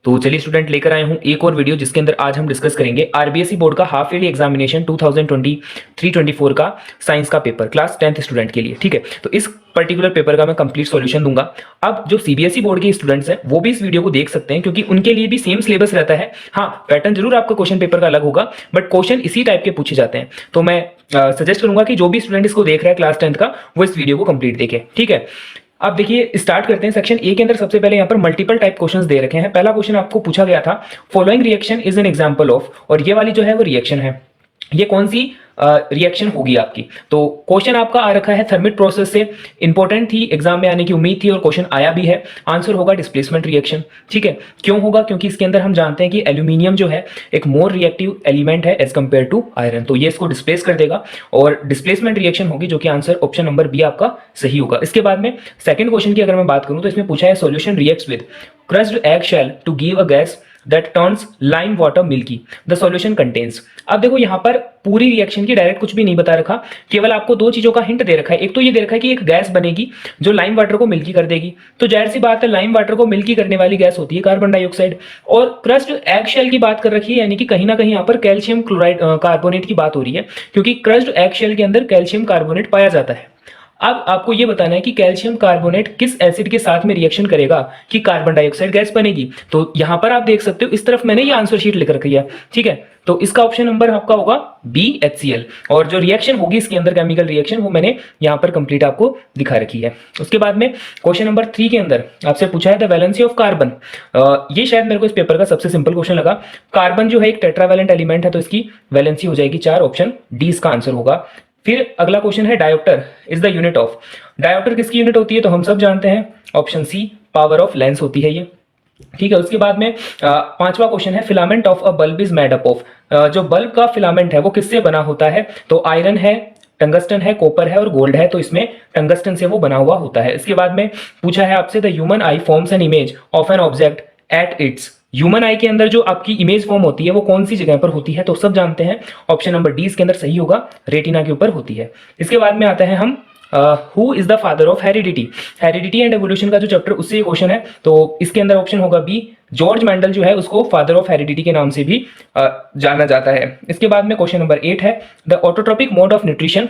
तो चलिए स्टूडेंट, लेकर आए हूँ एक और वीडियो जिसके अंदर आज हम डिस्कस करेंगे आरबीएसई बोर्ड का हाफ ईयरली एग्जामिनेशन 2023-24 का साइंस का पेपर क्लास 10th स्टूडेंट के लिए। ठीक है, तो इस पर्टिकुलर पेपर का मैं कंप्लीट सॉल्यूशन दूंगा। अब जो सीबीएसई बोर्ड के स्टूडेंट्स हैं वो भी इस वीडियो को देख सकते हैं क्योंकि उनके लिए भी सेम सिलेबस रहता है। हाँ, पैटर्न जरूर आपका क्वेश्चन पेपर का अलग होगा, बट क्वेश्चन इसी टाइप के पूछे जाते हैं। तो मैं सजेस्ट करूंगा कि जो भी स्टूडेंट इसको देख रहा है क्लास 10th का, वो इस वीडियो को कंप्लीट देखे। ठीक है, अब देखिए स्टार्ट करते हैं। सेक्शन ए के अंदर सबसे पहले यहाँ पर मल्टीपल टाइप क्वेश्चंस दे रखे हैं। पहला क्वेश्चन आपको पूछा गया था, following reaction is an example of, और ये वाली जो है वो रिएक्शन है, ये कौन सी रिएक्शन होगी आपकी। तो क्वेश्चन आपका आ रखा है थर्मिट प्रोसेस से, इंपॉर्टेंट थी, एग्जाम में आने की उम्मीद थी और क्वेश्चन आया भी है। आंसर होगा डिस्प्लेसमेंट रिएक्शन। ठीक है, क्यों होगा? क्योंकि इसके अंदर हम जानते हैं कि एल्यूमिनियम जो है एक मोर रिएक्टिव एलिमेंट है एज कंपेयर टू आयरन, तो ये इसको डिस्प्लेस कर देगा और डिस्प्लेसमेंट रिएक्शन होगी, जो कि आंसर ऑप्शन नंबर बी आपका सही होगा। इसके बाद में सेकंड क्वेश्चन की अगर मैं बात करूं तो इसमें पूछा है solution reacts with crushed egg shell to give a gas that turns lime water milky, the solution contains। अब देखो यहाँ पर पूरी रिएक्शन की डायरेक्ट कुछ भी नहीं बता रखा, केवल आपको दो चीजों का हिंट दे रखा है। एक तो ये दे रखा है कि एक गैस बनेगी जो लाइम वाटर को मिल्की कर देगी, तो जाहिर सी बात है लाइम वाटर को मिल्की करने वाली गैस होती है कार्बन डाइऑक्साइड। और क्रस्ड एग शेल की बात कर रखी है, यानी कि कहीं ना कहीं यहाँ पर कैल्शियम क्लोराइड कार्बोनेट की बात हो रही है, क्योंकि क्रस्ड एग शेल के अंदर कैल्शियम कार्बोनेट पाया जाता है। अब आपको यह बताना है कि कैल्शियम कार्बोनेट किस एसिड के साथ में रिएक्शन करेगा कि कार्बन डाइऑक्साइड गैस बनेगी। तो यहां पर आप देख सकते हो, इस तरफ मैंने ये आंसर शीट लिख रखी है। ठीक है, तो इसका ऑप्शन नंबर आपका होगा बी HCl, और जो रिएक्शन होगी इसके अंदर केमिकल रिएक्शन, वो मैंने यहां पर कंप्लीट आपको दिखा रखी है। उसके बाद में क्वेश्चन नंबर 3 के अंदर आपसे पूछा है द वैलेंसी ऑफ कार्बन। ये शायद मेरे को इस पेपर का सबसे सिंपल क्वेश्चन लगा। कार्बन जो है एक टेट्रावैलेंट एलिमेंट है, तो इसकी वैलेंसी हो जाएगी 4, ऑप्शन डी इसका आंसर होगा। फिर अगला क्वेश्चन है dioptre is the unit of. Dioptre किसकी यूनिट होती है? तो हम सब जानते हैं, option C power of lens होती है ये। ठीक है, उसके बाद में पांचवा क्वेश्चन है filament of a bulb is made up of. जो बल्ब का फिलामेंट है वो किससे बना होता है? तो आयरन है, टंगस्टन है, कॉपर है और गोल्ड है, तो इसमें टंगस्टन से वो बना हुआ होता है। इसके बाद में पूछा है आपसे the human I forms an image of an object at its. Human आई के अंदर जो आपकी इमेज फॉर्म होती है वो कौन सी जगह पर होती है? तो सब जानते हैं, ऑप्शन नंबर डी इसके अंदर सही होगा, रेटिना के ऊपर होती है। इसके बाद में आता है हम who is the father of heredity. Heredity and evolution का जो चैप्टर, उससे क्वेश्चन है, तो इसके अंदर ऑप्शन होगा बी, जॉर्ज मेंडल जो है उसको फादर ऑफ हेरिडिटी के नाम से भी जाना जाता है। इसके बाद में क्वेश्चन नंबर 8 है the autotrophic mode of nutrition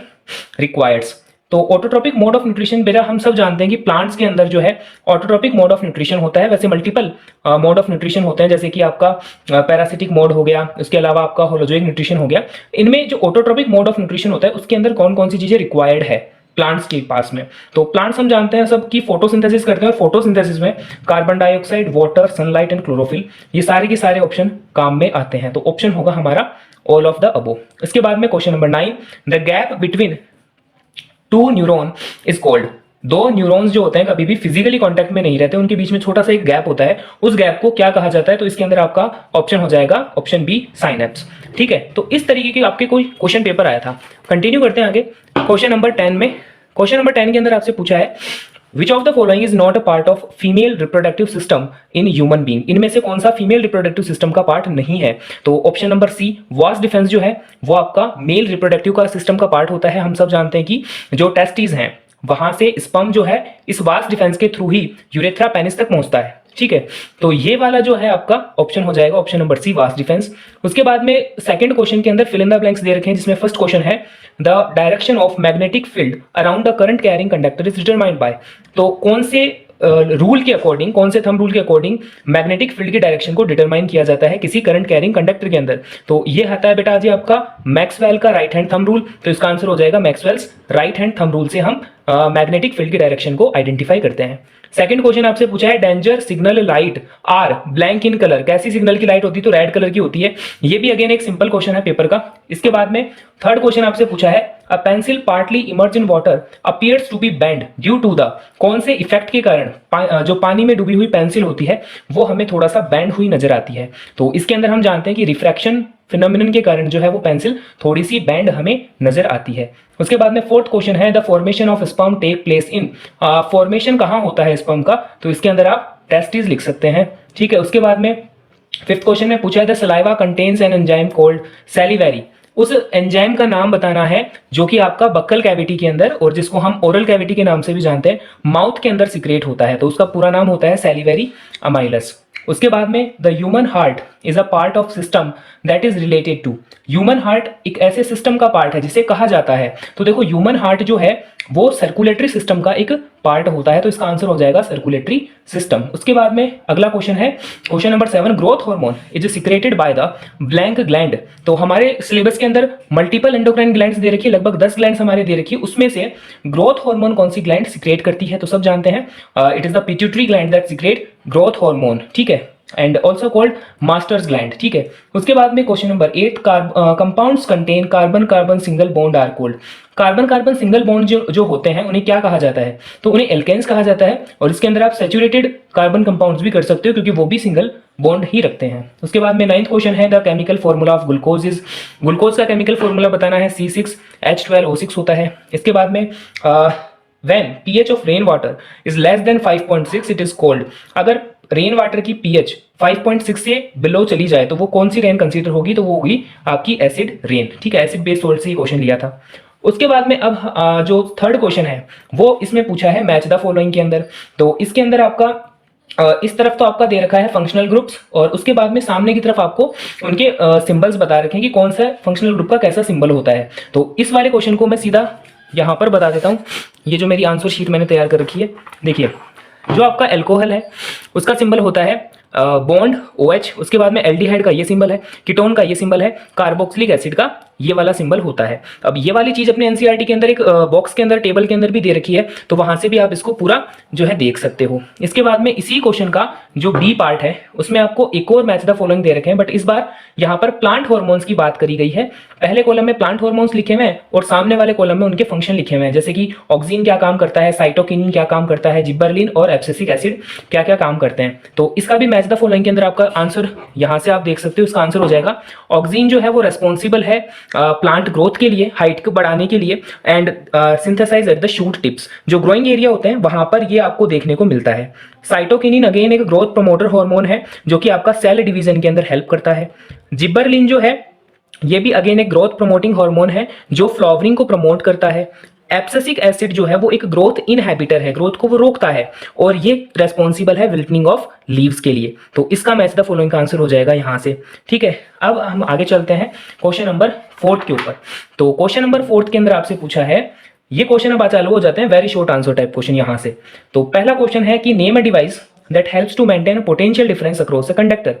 requires. तो ऑटोट्रोपिक मोड ऑफ न्यूट्रिशन बेटा हम सब जानते हैं कि प्लांट्स के अंदर जो है ऑटोट्रोपिक मोड ऑफ न्यूट्रिशन होता है। वैसे मल्टीपल मोड ऑफ न्यूट्रिशन होते हैं, जैसे कि आपका पैरासिटिक मोड हो गया, उसके अलावा आपका होलोजोइक न्यूट्रिशन हो गया। इनमें जो ऑटोट्रोपिक मोड ऑफ न्यूट्रिशन होता है उसके अंदर कौन कौन सी चीजें रिक्वायर्ड है प्लांट्स के पास में? तो प्लांट्स हम जानते हैं सब की फोटोसिंथेसिस करते हैं, और फोटोसिंथेसिस में carbon dioxide, water, sunlight and chlorophyll, ये सारे के सारे ऑप्शन काम में आते हैं। तो ऑप्शन होगा हमारा ऑल ऑफ द अबो। इसके बाद में question number 9 the gap between two neuron is called. दो न्यूरॉन्स जो होते हैं कभी भी फिजिकली कांटेक्ट में नहीं रहते, उनके बीच में छोटा सा एक गैप होता है, उस गैप को क्या कहा जाता है? तो इसके अंदर आपका ऑप्शन हो जाएगा ऑप्शन बी साइनेप्स। ठीक है, तो इस तरीके के आपके कोई क्वेश्चन पेपर आया था। कंटिन्यू करते हैं आगे क्वेश्चन नंबर 10 में। क्वेश्चन नंबर 10 के अंदर आपसे पूछा है which of the following is not a part of female reproductive system in human being. इनमें से कौन सा फीमेल रिप्रोडक्टिव सिस्टम का पार्ट नहीं है? तो ऑप्शन नंबर सी वास डिफेंस जो है वो आपका मेल रिप्रोडक्टिव का सिस्टम का पार्ट होता है। हम सब जानते हैं कि जो टेस्टिस हैं वहां से स्पर्म जो है इस वास डिफेंस के थ्रू ही यूरेथ्रा पेनिस तक पहुंचता है। ठीक है, तो ये वाला जो है आपका ऑप्शन हो जाएगा ऑप्शन नंबर सी वास डिफेंस। उसके बाद में सेकंड क्वेश्चन के अंदर फिल इन द ब्लैंक्स दे रखे हैं, जिसमें फर्स्ट क्वेश्चन है the direction of magnetic field around the current carrying conductor is determined by. तो कौन से रूल के अकॉर्डिंग, कौन से थंब रूल के अकॉर्डिंग मैग्नेटिक फील्ड की डायरेक्शन को डिटरमाइन किया जाता है किसी करंट कैरिंग कंडक्टर के अंदर? तो ये आता है बेटा जी आपका मैक्सवेल का राइट हैंड थंब रूल, तो इसका आंसर हो जाएगा Maxwell's right hand thumb rule से हम मैग्नेटिक फील्ड की डायरेक्शन को आइडेंटिफाई करते हैं। सेकंड क्वेश्चन आपसे पूछा है danger signal light are blank in colour. कैसी सिग्नल की लाइट होती है? तो रेड कलर की होती है। ये भी अगेन एक सिंपल क्वेश्चन है पेपर का। इसके बाद में थर्ड क्वेश्चन आपसे पूछा है a pencil partly immerse in water appears to be bend due to the. कौन से इफेक्ट के कारण जो पानी में डूबी हुई पेंसिल होती है वो हमें थोड़ा सा बेंड हुई नजर आती है? तो इसके अंदर हम जानते हैं कि रिफ्रैक्शन फिनोमिनन के कारण जो है वो पेंसिल थोड़ी सी बैंड हमें नजर आती है। उसके बाद में फोर्थ क्वेश्चन है the formation of sperm take place in. Formation कहाँ होता है स्पर्म का? तो इसके अंदर आप टेस्टिस लिख सकते हैं। ठीक है, उसके बाद में फिफ्थ क्वेश्चन में पूछा है the saliva contains an enzyme called salivary. उस एंजाइम का नाम बताना है जो कि आपका बक्कल कैविटी के अंदर, और जिसको हम ओरल कैविटी के नाम से भी जानते हैं, माउथ के अंदर सिक्रेट होता है। तो उसका पूरा नाम होता है सैलिवेरी अमाइलस। उसके बाद में the human heart is a part of system that is related to, human heart एक ऐसे सिस्टम का पार्ट है जिसे कहा जाता है, तो देखो ह्यूमन हार्ट जो है वो सर्कुलेटरी सिस्टम का एक पार्ट होता है, तो इसका आंसर हो जाएगा सर्कुलेटरी सिस्टम। उसके बाद में अगला क्वेश्चन है question number 7, growth hormone is secreted by the blank gland. तो हमारे सिलेबस के अंदर मल्टीपल एंडोक्राइन ग्लैंड्स दे रखी है, लगभग 10 ग्लैंड्स हमारे दे रखी है, उसमें से ग्रोथ हार्मोन कौन सी ग्लैंड सिक्रेट करती है, तो सब जानते हैं it is the pituitary gland that secrete growth hormone, ठीक है, and also called masters gland, ठीक है। उसके बाद में question number 8, compounds contain carbon carbon single bond are called. Carbon carbon single bond जो होते हैं उन्हें क्या कहा जाता है, तो उन्हें एल्केन्स कहा जाता है, और इसके अंदर आप सैचुरेटेड कार्बन कंपाउंड्स भी कर सकते हो क्योंकि वो भी सिंगल बॉन्ड ही रखते हैं। उसके बाद में 9th क्वेश्चन है the chemical formula of glucose is, glucose का केमिकल फॉर्मूला बताना है, C6H12O6 होता है। इसके बाद में when pH of rain water is less than 5.6 it is cold, अगर रेन वाटर की pH 5.6 से बिलो चली जाए तो वो कौन सी रेन कंसीडर होगी, तो वो होगी आपकी एसिड रेन, ठीक है, एसिड बेस्ड सोल्ट से ही क्वेश्चन लिया था। उसके बाद में अब जो थर्ड क्वेश्चन है वो इसमें पूछा है मैच द फॉलोइंग के अंदर, तो इसके अंदर आपका इस तरफ तो आपका दे रखा है फंक्शनल ग्रुप्स, और उसके बाद में सामने की तरफ आपको उनके सिंबल्स बता रखे हैं कि कौन सा फंक्शनल ग्रुप का कैसा सिंबल होता है। तो इस वाले क्वेश्चन को मैं सीधा यहाँ पर बता देता हूँ, ये जो मेरी आंसर शीट मैंने तैयार कर रखी है, देखिए जो आपका एल्कोहल है उसका सिंबल होता है बॉन्ड OH, उसके बाद में एल्डिहाइड का ये सिंबल है, कीटोन का ये सिंबल है, कार्बोक्सिलिक एसिड का ये वाला सिंबल होता है। अब ये वाली चीज अपने एनसीईआरटी के अंदर एक बॉक्स के अंदर टेबल के अंदर भी दे रखी है, तो वहां से भी आप इसको पूरा जो है देख सकते हो। इसके बाद में इसी क्वेश्चन का जो बी पार्ट है उसमें आपको एक और मैच द फॉलोइंग दे रखे हैं, बट इस बार यहाँ पर प्लांट हॉर्मोन्स की बात करी गई है। पहले कॉलम में प्लांट हॉर्मोन्स लिखे हुए हैं और सामने वाले कॉलम में उनके फंक्शन लिखे हुए हैं, जैसे कि ऑक्सीन क्या काम करता है, साइटोकिनिन क्या काम करता है, जिबरलिन और एब्सिसिक एसिड क्या क्या काम करते हैं। तो इसका भी मैच द फॉलोइंग के अंदर आपका आंसर यहाँ से आप देख सकते हो, इसका आंसर हो जाएगा ऑक्सीन जो है वो रेस्पॉन्सिबल है प्लांट ग्रोथ के लिए, हाइट को बढ़ाने के लिए, and synthesize at the shoot tips, जो ग्रोइंग एरिया होते हैं वहां पर ये आपको देखने को मिलता है। साइटोकिनिन अगेन एक ग्रोथ प्रमोटर हार्मोन है जो कि आपका सेल डिवीजन के अंदर हेल्प करता है। जिबरलिन जो है ये भी अगेन एक ग्रोथ प्रमोटिंग हार्मोन है जो फ्लावरिंग को प्रमोट करता है। एब्सिसिक एसिड जो है वो एक ग्रोथ इनहिबिटर है, ग्रोथ को वो रोकता है, और ये रेस्पॉन्सिबल है विल्टनिंग ऑफ लीव्स के लिए। तो इसका मैच द फॉलोइंग का आंसर हो जाएगा यहाँ से, ठीक है। अब हम आगे चलते हैं क्वेश्चन नंबर 4 के ऊपर। तो क्वेश्चन नंबर 4 के अंदर आपसे पूछा है, ये क्वेश्चन अब चालू हो जाते हैं very short answer type question यहाँ से। तो पहला क्वेश्चन है कि name a device that helps to maintain potential difference across a conductor.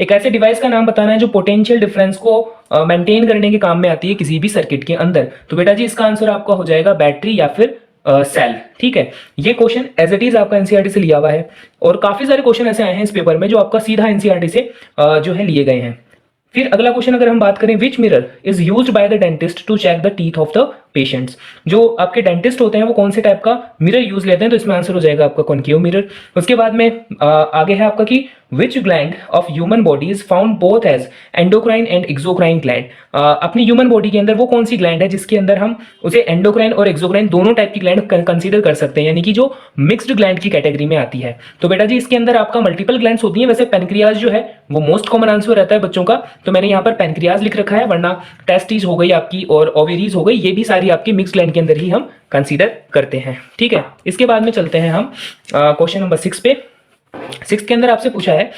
एक ऐसे डिवाइस का नाम बताना है जो पोटेंशियल डिफरेंस को मेंटेन करने के काम में आती है किसी भी सर्किट के अंदर। तो बेटा जी इसका आंसर आपका हो जाएगा बैटरी या फिर सेल, ठीक है। ये क्वेश्चन एज इट इज आपका एनसीईआरटी से लिया हुआ है, और काफी सारे क्वेश्चन ऐसे आए हैं इस पेपर में जो आपका सीधा एनसीईआरटी से जो है लिए गए हैं। फिर अगला क्वेश्चन अगर हम बात करें, which mirror is used by the dentist to check the teeth of the patients. जो आपके डेंटिस्ट होते हैं वो कौन से टाइप का मिरर यूज लेते हैं, तो इसमें आंसर हो जाएगा आपका कॉन्केव मिरर। उसके बाद में आगे है आपका कि which gland of human body is found both as endocrine and exocrine gland. अपनी ह्यूमन बॉडी के अंदर वो कौन सी ग्लैंड है जिसके अंदर हम उसे एंडोक्राइन और एक्सोक्राइन दोनों टाइप की ग्लैंड कंसीडर कर सकते हैं, यानी कि जो मिक्स्ड ग्लैंड की कैटेगरी में आती है। तो बेटा जी इसके अंदर आपका मल्टीपल ग्लैंड्स होती हैं, वैसे पेनक्रियाज जो है वो मोस्ट कॉमन आंसर रहता है बच्चों का, तो मैंने यहाँ पर पेनक्रियाज लिख रखा है, वरना टेस्टिस हो गई आपकी और ओवेरीज हो गई, ये भी सारी आपकी मिक्स ग्लैंड के अंदर ही हम कंसीडर करते हैं, ठीक है। इसके बाद में चलते हैं हम क्वेश्चन नंबर 6 पे। 6 के अंदर आपसे पूछा है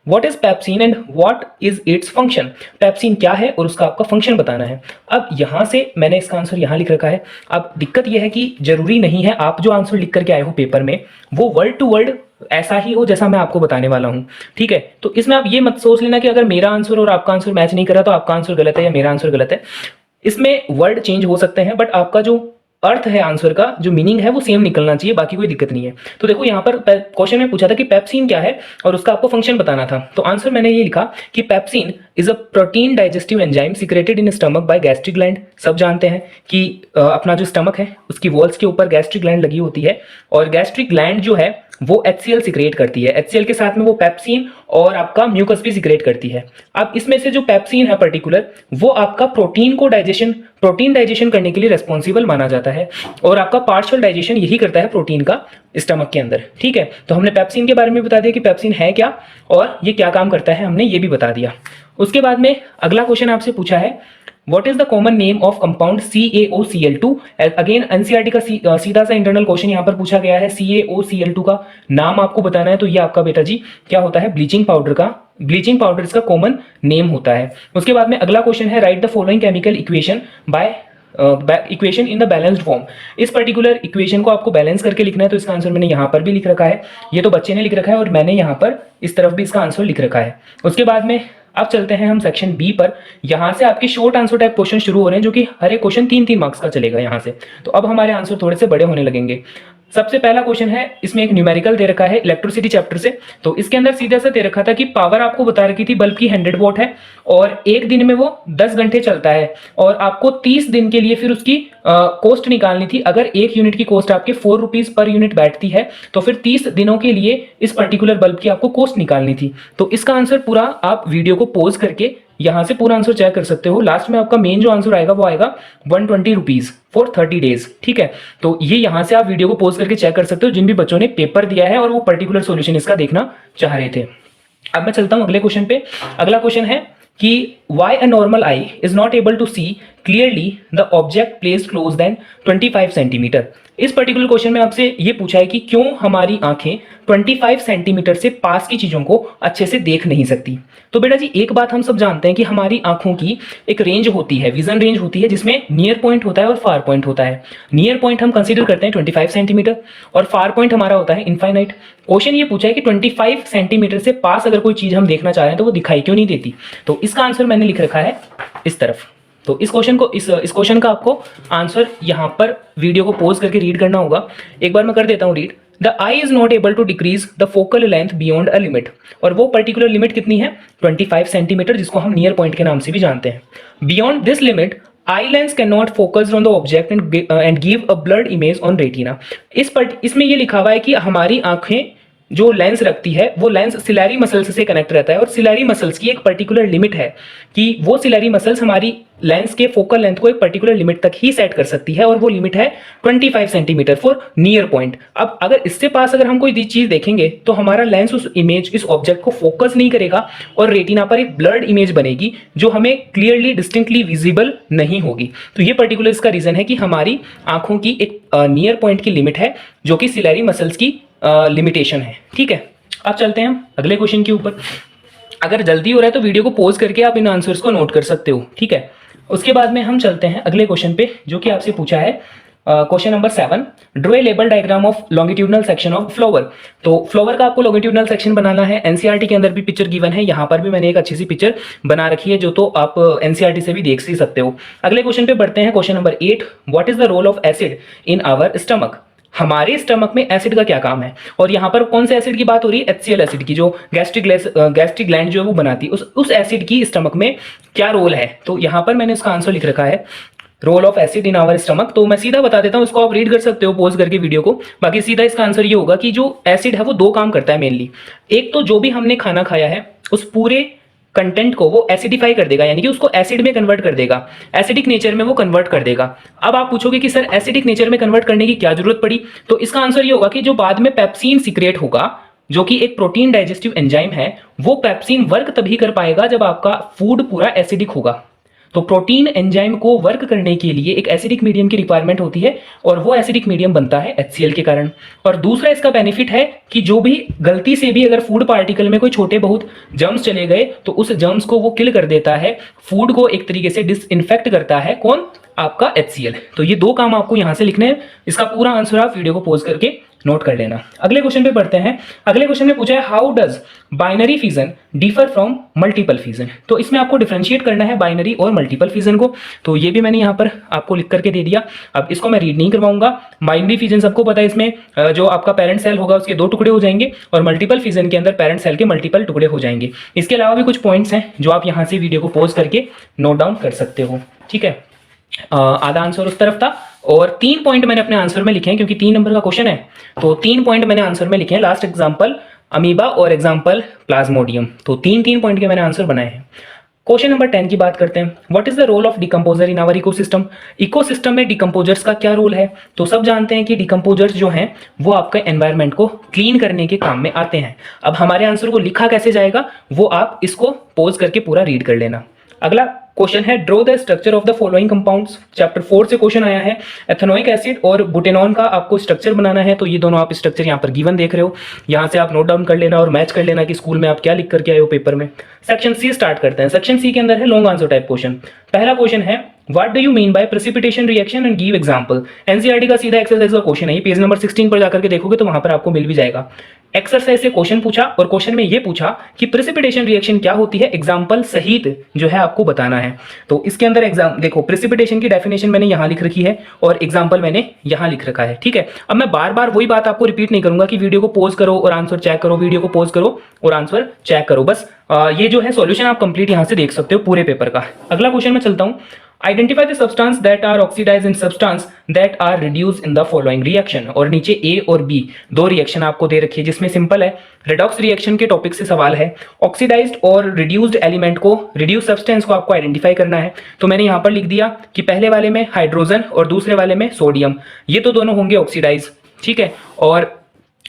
what is pepsin and what is its function. Pepsin क्या है और उसका आपका फंक्शन बताना है। अब यहां से मैंने इसका आंसर यहां लिख रखा है। अब दिक्कत यह है कि जरूरी नहीं है आप जो आंसर लिख करके आए हो पेपर में वो वर्ड टू वर्ड ऐसा ही हो जैसा मैं आपको बताने वाला हूं, ठीक है। तो इसमें आप ये मत सोच लेना कि अगर मेरा आंसर और आपका आंसर मैच नहीं करा तो आपका आंसर गलत है या मेरा आंसर गलत है। इसमें वर्ड चेंज हो सकते हैं, बट आपका जो अर्थ है आंसर का, जो मीनिंग है वो सेम निकलना चाहिए, बाकी कोई दिक्कत नहीं है। तो देखो यहाँ पर क्वेश्चन में पूछा था कि पेप्सिन क्या है और उसका आपको फंक्शन बताना था, तो आंसर मैंने ये लिखा कि pepsin is a protein digestive enzyme secreted in stomach by gastric gland. सब जानते हैं कि अपना जो स्टमक है उसकी वॉल्स के ऊपर गैस्ट्रिक ग्लैंड लगी होती है, और गैस्ट्रिक ग्लैंड जो है वो HCl सिक्रेट करती है। HCl के साथ में वो पेप्सिन और आपका म्यूकस भी सिक्रेट करती है। अब इसमें से जो पेप्सिन है पर्टिकुलर वो आपका प्रोटीन डाइजेशन करने के लिए रेस्पॉन्सिबल माना जाता है, और आपका पार्शियल डाइजेशन यही करता है प्रोटीन का स्टमक के अंदर, ठीक है। तो हमने पेप्सिन के बारे में बता दिया कि पेप्सिन है क्या और ये क्या काम करता है, हमने ये भी बता दिया। उसके बाद में अगला क्वेश्चन आपसे पूछा है what is the common name of compound CaOCl2। Again NCERT का सीधा सा इंटरनल क्वेश्चन यहाँ पर पूछा गया है, CaOCl2 का नाम आपको बताना है। तो ये आपका बेटा जी क्या होता है, ब्लीचिंग पाउडर इसका कॉमन नेम होता है। उसके बाद में अगला क्वेश्चन है, write the following chemical equation by equation in the balanced form. इस पर्टिकुलर इक्वेशन को आपको बैलेंस करके लिखना है। तो इसका आंसर मैंने यहाँ पर भी लिख रखा है, ये तो बच्चे ने लिख रखा है और मैंने यहाँ पर इस तरफ भी इसका आंसर लिख रखा है। उसके बाद में अब चलते हैं हम सेक्शन बी पर। यहाँ से आपके शॉर्ट आंसर टाइप क्वेश्चन शुरू हो रहे हैं, जो कि हर एक क्वेश्चन 3-3 मार्क्स का चलेगा यहाँ से। तो अब हमारे आंसर थोड़े से बड़े होने लगेंगे। सबसे पहला क्वेश्चन है, इसमें एक न्यूमेरिकल दे रखा है इलेक्ट्रिसिटी चैप्टर से। तो इसके अंदर सीधा सा दे रखा था कि पावर आपको बता रखी थी बल्ब की 100 वॉट है और एक दिन में वो 10 घंटे चलता है और आपको 30 दिन के लिए फिर उसकी कॉस्ट निकालनी थी। अगर 1 यूनिट की कॉस्ट आपके 4 रुपीज पर यूनिट बैठती है तो फिर 30 दिनों के लिए इस पर्टिकुलर बल्ब की आपको कॉस्ट निकालनी थी। तो इसका आंसर पूरा आप वीडियो को पॉज करके यहां से पूरा आंसर चेक कर सकते हो। लास्ट में आपका मेन जो आंसर आएगा वो आएगा 120 रुपीज फॉर 30 डेज। ठीक है, तो ये यहां से आप वीडियो को पॉज करके चेक कर सकते हो, जिन भी बच्चों ने पेपर दिया है और वो पर्टिकुलर सॉल्यूशन इसका देखना चाह रहे थे। अब मैं चलता हूं अगले क्वेश्चन पे। अगला क्वेश्चन है कि why a normal eye is not able to see clearly the object placed close than 25 centimetre. इस पर्टिकुलर क्वेश्चन में आपसे ये पूछा है कि क्यों हमारी आंखें 25 सेंटीमीटर से पास की चीजों को अच्छे से देख नहीं सकती। तो बेटा जी एक बात हम सब जानते हैं कि हमारी आंखों की एक रेंज होती है, विजन रेंज होती है, जिसमें नियर पॉइंट होता है और फार पॉइंट होता है। नियर पॉइंट हम कंसीडर करते हैं 25 सेंटीमीटर और फार पॉइंट हमारा होता है इनफाइनाइट। क्वेश्चन ये पूछा है कि 25 सेंटीमीटर से पास अगर कोई चीज हम देखना चाह रहे हैं तो वो दिखाई क्यों नहीं देती। तो इसका आंसर मैंने लिख रखा है इस तरफ। तो इस क्वेश्चन का आपको आंसर यहाँ पर वीडियो को पॉज करके रीड करना होगा। एक बार मैं कर देता हूँ read. The eye is not able to decrease the focal length beyond a limit. और वो पर्टिकुलर लिमिट कितनी है, 25 सेंटीमीटर, जिसको हम नियर पॉइंट के नाम से भी जानते हैं। Beyond this limit eye lens can not focus on the object and give a blurred image on retina. इसमें ये लिखा हुआ है कि हमारी आंखें जो लेंस रखती है वो लेंस सिलेरी मसल्स से कनेक्ट रहता है और सिलेरी मसल्स की एक पर्टिकुलर लिमिट है कि वो सिलेरी मसल्स हमारी लेंस के फोकल लेंथ को एक पर्टिकुलर लिमिट तक ही सेट कर सकती है और वो लिमिट है 25 सेंटीमीटर फॉर नियर पॉइंट। अब अगर इससे पास अगर हम कोई चीज देखेंगे तो हमारा लेंस उस इमेज, इस ऑब्जेक्ट को फोकस नहीं करेगा और रेटिना पर एक ब्लर्ड इमेज बनेगी जो हमें क्लियरली डिस्टिंक्टली विजिबल नहीं होगी। तो ये पर्टिकुलर इसका रीजन है कि हमारी आंखों की एक नियर पॉइंट की लिमिट है जो कि सिलेरी मसल्स की लिमिटेशन है। ठीक है, अब चलते हैं हम अगले क्वेश्चन के ऊपर। अगर जल्दी हो रहा है तो वीडियो को पॉज करके आप इन आंसर्स को नोट कर सकते हो। ठीक है, उसके बाद में हम चलते हैं अगले क्वेश्चन पे जो कि आपसे पूछा है question number 7, draw a label diagram of longitudinal section of flower. तो फ्लावर का आपको लॉन्गिट्यूडनल सेक्शन बनाना है। एनसीईआरटी के अंदर भी पिक्चर गिवन है, यहाँ पर भी मैंने एक अच्छी सी पिक्चर बना रखी है जो तो आप एनसीईआरटी से भी देख ही सकते हो। अगले क्वेश्चन पे बढ़ते हैं, question number 8, what is the role of acid in our stomach. हमारे स्टमक में एसिड का क्या काम है। और यहाँ पर कौन से एसिड की बात हो रही है, HCl एसिड की, जो गैस्ट्रिक ग्लैंड जो है वो बनाती है, उस एसिड की स्टमक में क्या रोल है। तो यहाँ पर मैंने इसका आंसर लिख रखा है role of acid in our stomach. तो मैं सीधा बता देता हूँ, इसको आप रीड कर सकते हो पॉज करके वीडियो को। बाकी सीधा इसका आंसर ये होगा कि जो एसिड है वो 2 काम करता है मेनली। एक तो जो भी हमने खाना खाया है उस पूरे कंटेंट को वो एसिडिफाई कर देगा, यानी कि उसको एसिड में कन्वर्ट कर देगा, एसिडिक नेचर में वो कन्वर्ट कर देगा। अब आप पूछोगे कि सर एसिडिक नेचर में कन्वर्ट करने की क्या जरूरत पड़ी। तो इसका आंसर ये होगा कि जो बाद में पेप्सिन सीक्रेट होगा, जो कि एक प्रोटीन डाइजेस्टिव एंजाइम है, वो पेप्सिन वर्क तभी कर पाएगा जब आपका फूड पूरा एसिडिक होगा। तो प्रोटीन एंजाइम को वर्क करने के लिए एक एसिडिक मीडियम की रिक्वायरमेंट होती है और वो एसिडिक मीडियम बनता है HCl के कारण। और दूसरा इसका बेनिफिट है कि जो भी गलती से भी अगर फूड पार्टिकल में कोई छोटे बहुत जर्म्स चले गए तो उस जर्म्स को वो किल कर देता है, फूड को एक तरीके से डिसइंफेक्ट करता है। कौन, आपका HCl। तो ये 2 काम आपको यहां से लिखने हैं। इसका पूरा आंसर आप वीडियो को पॉज करके नोट कर लेना। अगले क्वेश्चन पे बढ़ते हैं। अगले क्वेश्चन में पूछा है how does binary fission differ from multiple fission. तो इसमें आपको डिफरेंशिएट करना है बाइनरी और मल्टीपल फिजन को। तो ये भी मैंने यहाँ पर आपको लिख करके दे दिया। अब इसको मैं रीड नहीं करवाऊंगा। बाइनरी फिजन सबको पता है, इसमें जो आपका पेरेंट सेल होगा उसके 2 टुकड़े हो जाएंगे और मल्टीपल फिजन के अंदर पेरेंट सेल के मल्टीपल टुकड़े हो जाएंगे। इसके अलावा भी कुछ पॉइंट्स हैं जो आप यहाँ से वीडियो को पॉज करके नोट डाउन कर सकते हो। ठीक है, आधा आंसर उस तरफ था और 3 पॉइंट मैंने अपने आंसर में लिखे हैं क्योंकि 3 नंबर का क्वेश्चन है। तो 3 पॉइंट मैंने आंसर में लिखे हैं, लास्ट एग्जांपल अमीबा और एग्जांपल प्लाज्मोडियम। तो 3 पॉइंट के मैंने आंसर बनाए हैं। क्वेश्चन नंबर 10 की बात करते हैं, what is the role of decomposer in our ecosystem. Ecosystem में डिकम्पोजर्स का क्या रोल है। तो सब जानते हैं कि डिकम्पोजर्स जो हैं वो आपके एनवायरनमेंट को क्लीन करने के काम में आते हैं। अब हमारे आंसर को लिखा कैसे जाएगा वो आप इसको पॉज करके पूरा रीड कर लेना। अगला क्वेश्चन है draw the structure of the following compounds. Chapter 4 से क्वेश्चन आया है। एथेनोइक एसिड और बुटेनॉन का आपको स्ट्रक्चर बनाना है। तो ये दोनों आप स्ट्रक्चर यहाँ पर गिवन देख रहे हो, यहाँ से आप नोट डाउन कर लेना और मैच कर लेना कि स्कूल में आप क्या लिख करके आए हो पेपर में। सेक्शन सी स्टार्ट करते हैं। सेक्शन सी के अंदर है लॉन्ग आंसर टाइप क्वेश्चन। पहला क्वेश्चन है what do you mean by precipitation reaction and give example. NCERT का सीधा एक्सरसाइज का क्वेश्चन है, ये पेज नंबर 16 पर जाकर के देखोगे तो वहां पर आपको मिल भी जाएगा। एक्सरसाइज से क्वेश्चन पूछा और क्वेश्चन में ये पूछा कि प्रेसिपिटेशन रिएक्शन क्या होती है, एग्जांपल सहित जो है आपको बताना है। तो इसके अंदर एग्जाम देखो, प्रेसिपिटेशन की डेफिनेशन मैंने यहां लिख रखी है और एग्जांपल मैंने यहां लिख रखा है। ठीक है, अब मैं बार बार वही बात आपको रिपीट नहीं करूंगा कि वीडियो को पॉज करो और आंसर चेक करो, वीडियो को पॉज करो और आंसर चेक करो। बस ये जो है सॉल्यूशन आप कंप्लीट यहां से देख सकते हो पूरे पेपर का। अगला क्वेश्चन में चलता हूं। Identify the substance that are oxidized in substance that are reduced in the following reaction. और नीचे ए और बी दो रिएक्शन आपको दे रखी है, जिसमें सिंपल है रेडॉक्स रिएक्शन के टॉपिक से सवाल है। ऑक्सीडाइज्ड और रिड्यूस्ड एलिमेंट को, रिड्यूस सब्सटेंस को आपको आइडेंटिफाई करना है। तो मैंने यहां पर लिख दिया कि पहले वाले में हाइड्रोजन और दूसरे वाले में सोडियम, ये तो दोनों होंगे ऑक्सीडाइज। ठीक है, और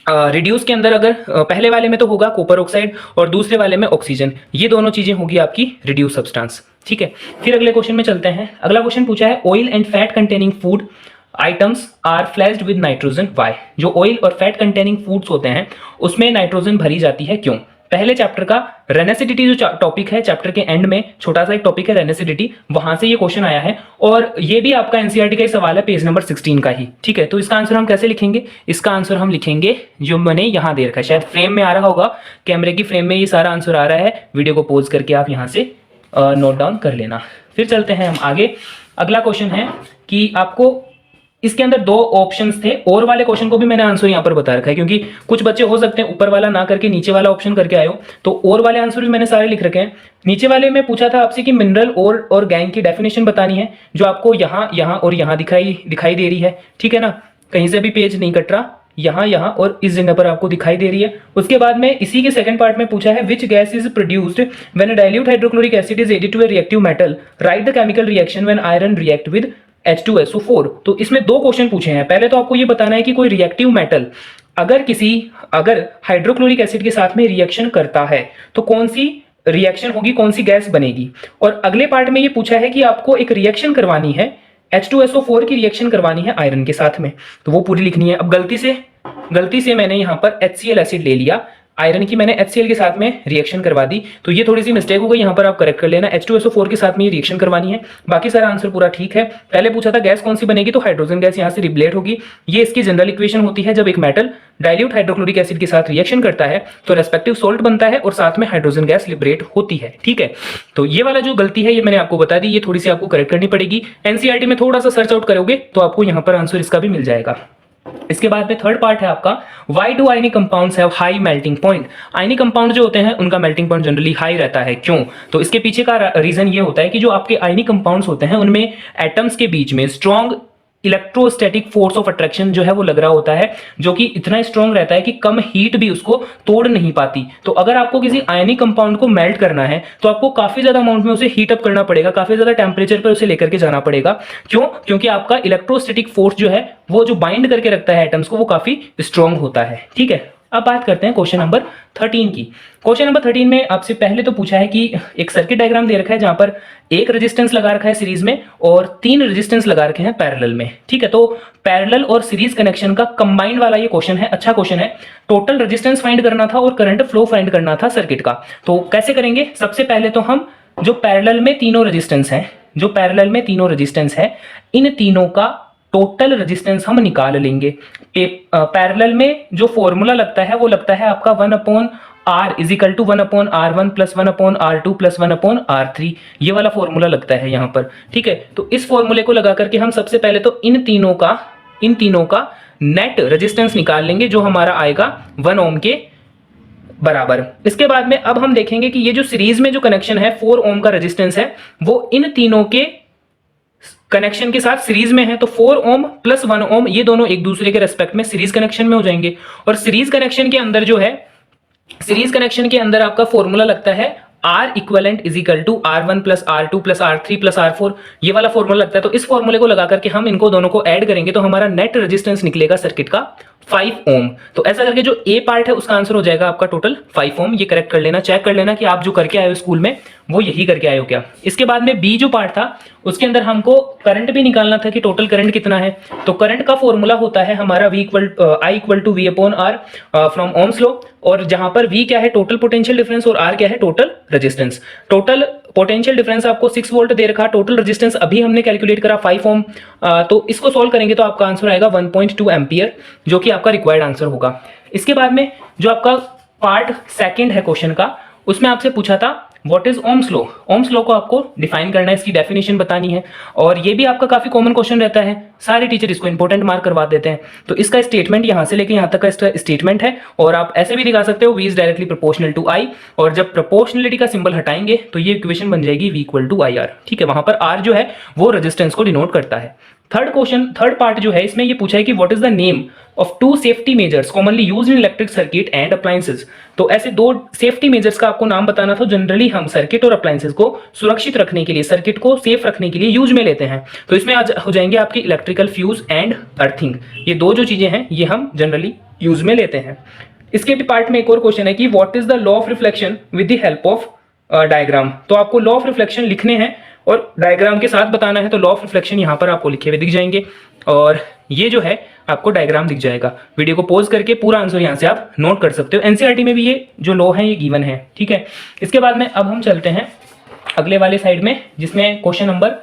रिड्यूस के अंदर अगर पहले वाले में तो होगा कॉपर ऑक्साइड और दूसरे वाले में ऑक्सीजन, ये दोनों चीजें होगी आपकी रिड्यूस सब्सटेंस। ठीक है, फिर अगले क्वेश्चन में चलते हैं। अगला क्वेश्चन पूछा है oil and fat containing food items are flashed with nitrogen why. जो ऑयल और फैट कंटेनिंग फूड्स होते हैं उसमें नाइट्रोजन भरी जाती है, क्यों। पहले चैप्टर का रेनेसिडिटी जो टॉपिक है, चैप्टर के एंड में छोटा सा एक टॉपिक है रेनेसिडिटी, वहां से ये क्वेश्चन आया है और ये भी आपका एनसीईआरटी का ही सवाल है, पेज नंबर 16 का ही। ठीक है, तो इसका आंसर हम कैसे लिखेंगे, इसका आंसर हम लिखेंगे जो मैंने यहां दे रखा है, शायद फ्रेम में आ रहा होगा, कैमरे की फ्रेम में ये सारा आंसर आ रहा है। वीडियो को पॉज करके आप यहां से नोट डाउन कर लेना। फिर चलते हैं हम आगे। अगला क्वेश्चन है कि आपको इसके अंदर दो ऑप्शंस थे, और वाले क्वेश्चन को भी मैंने आंसर यहां पर बता रखा है, क्योंकि कुछ बच्चे हो सकते हैं ऊपर वाला ना करके नीचे वाला ऑप्शन करके आए हो, तो और वाले आंसर भी मैंने सारे लिख रखे हैं। नीचे वाले में पूछा था आपसे कि मिनरल और गैंग की डेफिनेशन बतानी है, जो आपको यहां और यहां दिखाई दे रही है। ठीक है ना, कहीं से भी पेज नहीं कट रहा, यहां और इस जगह पर आपको दिखाई दे रही है। उसके बाद में इसी के सेकंड पार्ट में पूछा है which gas is produced when a dilute hydrochloric acid is added to a reactive metal, write the chemical reaction when iron react with H2SO4। तो इसमें दो क्वेश्चन पूछे हैं। पहले तो आपको ये बताना है कि कोई रिएक्टिव मेटल अगर हाइड्रोक्लोरिक एसिड के साथ में रिएक्शन करता है तो कौन सी रिएक्शन होगी, कौन सी गैस बनेगी। और अगले पार्ट में ये पूछा है कि आपको एक रिएक्शन करवानी है, H2SO4 की रिएक्शन करवानी है आयरन के साथ में, तो वो पूरी लिखनी है। अब गलती से मैंने यहां पर HCl एसिड ले लिया, आयरन की मैंने HCl के साथ में रिएक्शन करवा दी, तो ये थोड़ी सी मिस्टेक हो गई, यहां पर आप करेक्ट कर लेना। H2SO4 के साथ में ये रिएक्शन करवानी है, बाकी सारा आंसर पूरा ठीक है। पहले पूछा था गैस कौन सी बनेगी, तो हाइड्रोजन गैस यहां से रिब्लेट होगी। ये इसकी जनरल इक्वेशन होती है, जब एक मेटल डाइल्यूट हाइड्रोक्लोरिक एसिड के साथ रिएक्शन करता है तो रेस्पेक्टिव सोल्ट बनता है और साथ में हाइड्रोजन गैस लिबरेट होती है। ठीक है, तो ये वाला जो गलती है ये मैंने आपको बता दी, ये थोड़ी सी आपको करेक्ट करनी पड़ेगी। एनसीईआरटी में थोड़ा सा सर्च आउट करोगे तो आपको यहां पर आंसर इसका भी मिल जाएगा। इसके बाद में थर्ड पार्ट है आपका why do ionic compounds have high melting point. Ionic compound जो होते हैं उनका मेल्टिंग पॉइंट जनरली हाई रहता है, क्यों। तो इसके पीछे का रीजन ये होता है कि जो आपके आयनिक कंपाउंड्स होते हैं उनमें एटम्स के बीच में strong electrostatic force of attraction जो है वो लग रहा होता है, जो कि इतना स्ट्रॉन्ग रहता है कि कम हीट भी उसको तोड़ नहीं पाती। तो अगर आपको किसी आयनिक कंपाउंड को मेल्ट करना है तो आपको काफी ज्यादा अमाउंट में उसे हीट अप करना पड़ेगा, काफी ज्यादा टेम्परेचर पर उसे लेकर के जाना पड़ेगा। क्यों, क्योंकि आपका इलेक्ट्रोस्टैटिक फोर्स जो है वो जो बाइंड करके रखता है एटम्स को वो काफी स्ट्रॉन्ग होता है। ठीक है, अब बात करते हैं क्वेश्चन नंबर 13 की। क्वेश्चन नंबर 13 में आपसे पहले तो पूछा है कि एक सर्किट डायग्राम दे रखा है जहां पर एक रेजिस्टेंस लगा रखा है सीरीज में और 3 रेजिस्टेंस लगा रखे हैं पैरेलल में। ठीक है, तो पैरेलल और सीरीज कनेक्शन का कंबाइंड वाला ये क्वेश्चन है, अच्छा क्वेश्चन है। टोटल रेजिस्टेंस फाइंड करना था और करंट फ्लो फाइंड करना था सर्किट का। तो कैसे करेंगे, सबसे पहले तो हम जो पैरेलल में तीनों रेजिस्टेंस है इन तीनों का टोटल रेजिस्टेंस हम निकाल लेंगे। पैरेलल में जो फॉर्मूला लगता है वो लगता है आपका 1/R is equal to 1/R1 plus 1/R2 plus 1/R3, ये वाला फॉर्मूला लगता है यहाँ पर। ठीक है, तो इस फॉर्मूले को लगा करके हम सबसे पहले तो इन तीनों का नेट रेजिस्टेंस निकाल लेंगे, जो हमारा आएगा 1 ओम के बराबर। इसके बाद में अब हम देखेंगे कि ये जो सीरीज में जो कनेक्शन है 4 ओम का रेजिस्टेंस है वो इन तीनों के कनेक्शन के साथ सीरीज में है, तो 4 ओम प्लस 1 ओम ये दोनों एक दूसरे के रेस्पेक्ट में सीरीज कनेक्शन में हो जाएंगे। और सीरीज कनेक्शन के अंदर आपका फॉर्मूला लगता है R equivalent is equal to R1 plus R2 plus R3 plus R4, ये वाला फॉर्मूला लगता है। तो इस फॉर्मूले को लगा करके हम इनको दोनों को ऐड करेंगे तो हमारा नेट रेजिस्टेंस निकलेगा सर्किट का 5 ओम। तो ऐसा करके जो ए पार्ट है उसका आंसर हो जाएगा आपका टोटल 5 ओम। ये करेक्ट कर लेना, चेक कर लेना कि आप जो करके आए हो स्कूल में वो यही करके आए हो क्या। इसके बाद में बी जो पार्ट था उसके अंदर हमको करंट भी निकालना था कि टोटल करंट कितना है। तो करंट का फॉर्मूला होता है हमारा I equal to V upon R from Ohm's law, और जहां पर V क्या है टोटल पोटेंशियल डिफरेंस और R क्या है total resistance. Total potential difference आपको 6 वोल्ट दे रखा, टोटल रेजिस्टेंस अभी हमने कैलकुलेट करा 5 ओम। तो इसको सॉल्व करेंगे तो आपका आंसर आएगा 1.2 एम्पियर, जो कि आपका रिक्वायर्ड आंसर होगा। इसके बाद में जो आपका पार्ट सेकंड है क्वेश्चन का, उसमें आपसे पूछा था what is Ohm's law. Ohm's law को आपको डिफाइन करना है, इसकी डेफिनेशन बतानी है, और ये भी आपका काफी कॉमन क्वेश्चन रहता है, सारे टीचर इसको इंपॉर्टेंट मार्क करवा देते हैं। तो इसका स्टेटमेंट यहां से लेके यहां तक का इसका स्टेटमेंट है, और आप ऐसे भी दिखा सकते हो V is directly proportional to I, और जब प्रोपोर्शनलिटी का सिंबल हटाएंगे तो ये इक्वेशन बन जाएगी V इक्वल टू IR। ठीक है, वहां पर R जो है वो रेजिस्टेंस को डिनोट करता है। थर्ड पार्ट जो है इसमें ये पूछा है कि what is the name of 2 safety measures commonly used in electric circuit and appliances. तो ऐसे 2 सेफ्टी मेजर्स का आपको नाम बताना था, जनरली हम सर्किट और अप्लायंसेस को सुरक्षित रखने के लिए, सर्किट को सेफ रखने के लिए यूज में लेते हैं। तो इसमें आज हो जाएंगे आपकी इलेक्ट्रिकल फ्यूज एंड अर्थिंग। ये 2 जो चीजें हैं ये हम जनरली यूज में लेते हैं। इसके भी पार्ट में एक और क्वेश्चन है कि what is the law of reflection with the help of diagram. तो आपको लॉ ऑफ रिफ्लेक्शन लिखने हैं और डायग्राम के साथ बताना है। तो लॉ ऑफ रिफ्लेक्शन यहाँ पर आपको लिखे हुए दिख जाएंगे, और ये जो है आपको डायग्राम दिख जाएगा। वीडियो को पॉज करके पूरा आंसर यहाँ से आप नोट कर सकते हो। एनसीईआरटी में भी ये जो लॉ है ये गिवन है। ठीक है, इसके बाद में अब हम चलते हैं अगले वाले साइड में, जिसमें क्वेश्चन नंबर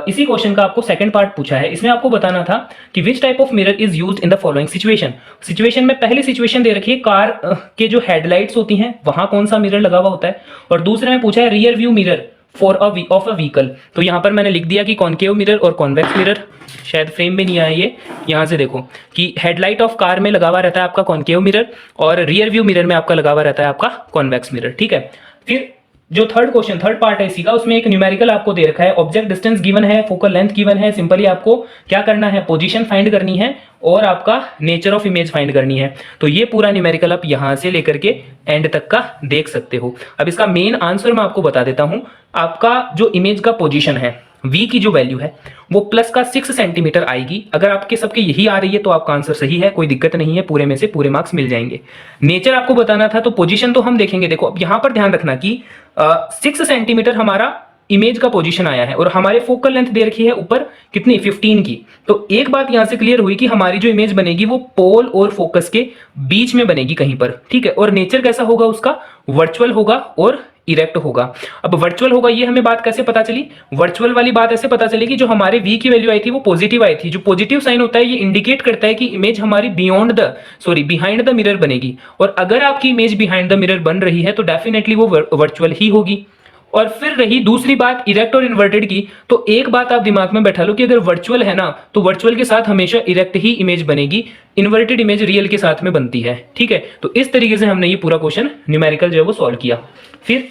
इसी क्वेश्चन का आपको सेकंड पार्ट पूछा है। इसमें आपको बताना था कि which type of mirror is used in the following situation में पहली सिचुएशन दे रखी है कार के जो हेडलाइट्स होती हैं वहां कौन सा मिरर लगा हुआ होता है, और दूसरे में पूछा है rear view mirror for of a vehicle. तो यहाँ पर मैंने लिख दिया कि कॉनकेव मिरर और कॉन्वेक्स मिरर, शायद फ्रेम में नहीं आया ये, यहाँ से देखो कि हेडलाइट ऑफ कार में लगा हुआ रहता है आपका कॉनकेव मिरर, और रियर व्यू मिरर में आपका लगा हुआ रहता है आपका कॉन्वेक्स मिरर। ठीक है, फिर जो थर्ड पार्ट है इसी का, उसमें एक न्यूमेरिकल आपको दे रखा है, ऑब्जेक्ट डिस्टेंस गिवन है, फोकल लेंथ गिवन है। सिंपली आपको क्या करना है, पोजीशन फाइंड करनी है और आपका नेचर ऑफ इमेज फाइंड करनी है। तो ये पूरा न्यूमेरिकल आप यहां से लेकर के एंड तक का देख सकते हो। अब इसका मेन आंसर मैं आपको बता देता हूं। आपका जो इमेज का पोजीशन है, V की जो वैल्यू है वो प्लस का 6 सेंटीमीटर आएगी। अगर आपके सबके यही आ रही है तो आपका आंसर सही है, कोई दिक्कत नहीं है, पूरे में से पूरे मार्क्स मिल जाएंगे। नेचर आपको बताना था, तो पोजीशन तो हम देखेंगे। देखो अब यहां पर ध्यान रखना कि 6 सेंटीमीटर हमारा इमेज का पोजीशन आया है, और हमारे फोकल लेंथ दे रखी है ऊपर कितनी, 15 की। तो एक बात यहां से क्लियर हुई कि हमारी जो इमेज बनेगी वो पोल और फोकस के बीच में बनेगी कहीं पर। ठीक है, और नेचर कैसा होगा उसका, वर्चुअल होगा और इरेक्ट होगा। अब वर्चुअल होगा ये हमें बात कैसे पता चली, वर्चुअल वाली बात ऐसे पता चली कि जो हमारे V की वैल्यू आई थी वो पॉजिटिव आई थी। जो पॉजिटिव साइन होता है ये इंडिकेट करता है कि इमेज हमारी बिहाइंड द मिरर बनेगी, और अगर आपकी इमेज बिहाइंड द मिरर बन रही है तो डेफिनेटली वो वर्चुअल ही होगी। और फिर रही दूसरी बात इरेक्ट और इन्वर्टेड की, तो एक बात आप दिमाग में बैठा लो कि अगर वर्चुअल है ना तो वर्चुअल के साथ हमेशा इरेक्ट ही इमेज बनेगी, इन्वर्टेड इमेज रियल के साथ में बनती है। ठीक है, तो इस तरीके से हमने ये पूरा क्वेश्चन न्यूमेरिकल जो है वो सॉल्व किया। फिर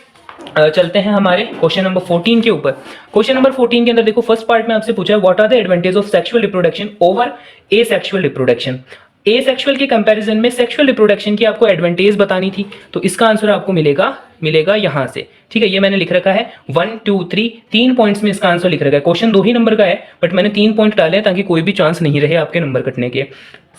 चलते हैं हमारे क्वेश्चन नंबर 14 के ऊपर। क्वेश्चन नंबर 14 के अंदर देखो फर्स्ट पार्ट में आपसे पूछा है what are the advantage of sexual reproduction over asexual reproduction. Asexual के कंपैरिजन में सेक्सुअल रिप्रोडक्शन की आपको एडवांटेज बतानी थी, तो इसका आंसर आपको मिलेगा यहां से। ठीक है, ये मैंने लिख रखा है 1 2 3 3 पॉइंट्स में इसका आंसर लिख रखा है। क्वेश्चन 2 ही नंबर का है बट मैंने 3 पॉइंट डाले हैं ताकि कोई भी चांस नहीं रहे आपके नंबर कटने के।